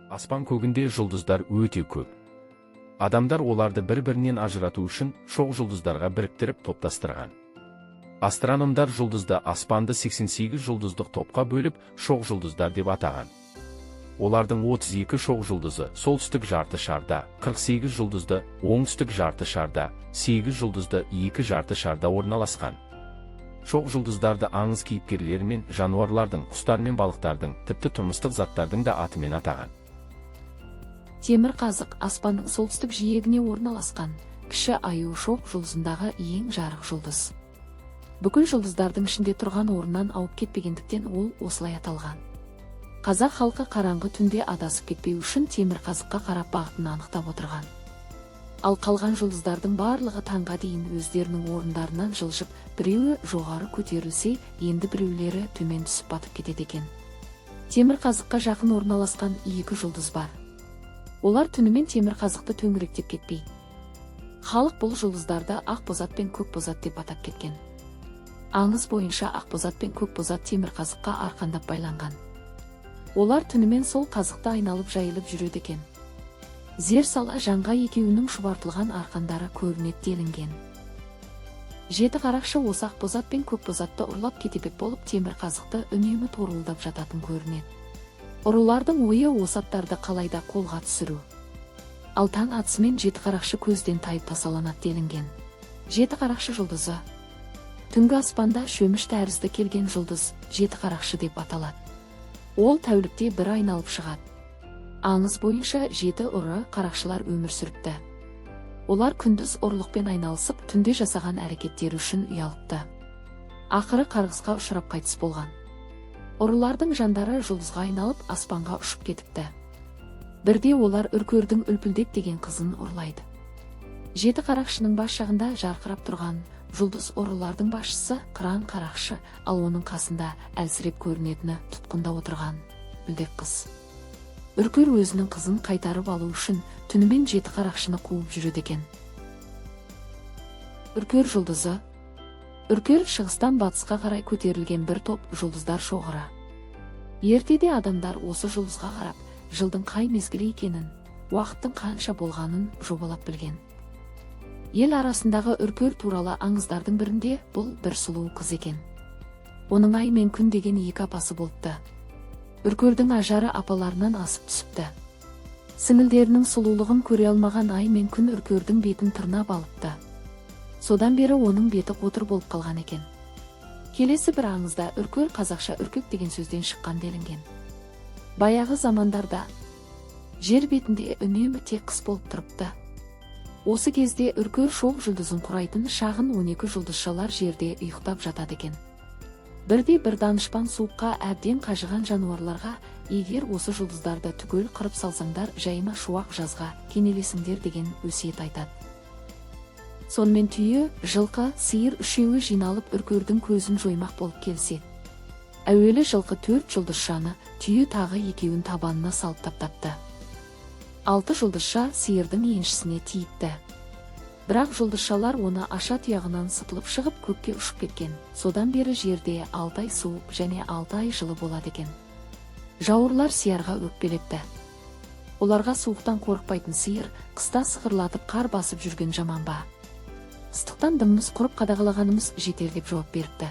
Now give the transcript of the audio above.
Аспан көгінде жұлдыздар өте көп. Адамдар оларды бір-бірінен ажырату үшін шоқ жұлдыздарға біріктіріп топтастырған. Астрономдар жұлдызды аспанды 88 жұлдыздық топқа бөліп шоқ жұлдыздар деп атаған. Олардың 32 шоқ жұлдызы солтүстік жарты шарда, 48 жұлдызды оңтүстік жарты шарда, 8 жұлдызды екі жарты шарда орналасқан. Шоқ жұлдыздарды аңыз кейіпкерлері мен жануарлардың, құстар мен балықтардың, тіпті тұрмыстық заттардың да атымен атаған. Темір қазық аспанның солтүстік жиегіне орналасқан, кіші аю шоқ жұлдызындағы ең жарық жұлдыз. Бүкіл жұлдыздардың ішінде тұрған орнынан ауып кетпегендіктен ол осылай аталған. Қазақ халқы қараңғы түнде адасып кетпеу үшін темір қазыққа қарап бағытын анықтап отырған. Ал қалған жұлдыздардың барлығы таңға дейін өздерінің орындарынан жылжып, біреуі жоғары көтерілсе, енді біреулері төмен түсіп батып кетеді екен. Темір қазыққа жақын орналасқан екі жұлдыз бар. Олар түнімен темір қазықты төңіректеп кетпей. Халық бұл жұлдыздарды ақбозат пен көкбозат деп атап кеткен. Аңыз бойынша ақбозат пен көкбозат темір қазыққа арқандап байланған. Олар түнімен сол қазықты айналып жайылып жүреді екен. Зер сала жанға екеуінің шұбартылған арқандары көрінеді делінген. Жеті қарақшы осы ақбозат пен көкбозатты ұрлап кетепек болып темір қазықты үнемі торуылдап жататын көрінеді. Ұрылардың ойы осы аттарды қалайда қолға түсіру. Ал таң атысымен жеті қарақшы көзден тайып тасаланады делінген. Жеті қарақшы жұлдызы. Түнгі аспанда шөміш тәрізді келген жұлдыз жеті қарақшы деп аталады. Ол тәулікте бір айналып шығады. Аңыз бойынша жеті ұры қарақшылар өмір сүріпті. Олар күндіз ұрлықпен айналысып, түнде жасаған әрекеттері үшін ұялыпты. Ақыры қарғысқа ұшырап қайтыс болған. Ұрылардың жандары жұлдызға айналып аспанға ұшып кетіпті. Бірде олар үркердің үлпілдек деген қызын ұрлайды. Жеті қарақшының бас жағында жарқырап тұрған жұлдыз ұрылардың басшысы қыран қарақшы, ал оның қасында әлсіреп көрінетіні тұтқында отырған үлдек қыз. Үркер өзінің қызын қайтарып алу үшін түнімен жеті қарақшыны қуып жүреді екен. Үркер жұлдызы. Үркер шығыстан батысқа қарай көтерілген бір топ жұлдыздар шоғыры. Ертеде адамдар осы жұлдызға қарап, жылдың қай мезгілі екенін, уақыттың қанша болғанын жобалап білген. Ел арасындағы үркер туралы аңыздардың бірінде бұл бір сұлу қыз екен. Оның ай мен күн деген екі апасы болыпты. Үркердің ажары апаларынан асып түсіпті. Сіңілдерінің сұлулығын көре алмаған ай мен күн үркердің бетін тырнап алыпты. Содан бері оның беті қотыр болып қалған екен. Келесі бір аңызда үркер қазақша үркек деген сөзден шыққан делінген. Баяғы замандарда жер бетінде үнемі тек қыс болып тұрыпты. Осы кезде үркер шоқ жұлдызын құрайтын шағын 12 жұлдызшалар жерде ұйықтап жатады екен. Бірде бір данышпан суыққа әбден қажыған жануарларға, егер осы жұлдыздарды түгел қырып салсаңдар, жайма шуақ жазға кенелесіңдер деген өсиет айтады. Сонымен түйе, жылқы, сиыр үшеуі жиналып үркердің көзін жоймақ болып келсе. Әуелі жылқы 4 жұлдызшаны, түйе тағы екеуін табанына салып таптапты. 6 жұлдызша сиырдың еншісіне тиіпті. Бірақ жұлдызшалар оны аша тұяғынан сытылып шығып көкке ұшып кеткен. Содан бері жерде 6 ай суық және 6 ай жылы болады екен. Жауырлар сиырға өкпелепті. Оларға суықтан қорықпайтын сиыр, қыста сықырлатып қар басып жүрген жаман ба? Ыстықтан дымымыз құрып қадағалағанымыз жетер деп жауап беріпті.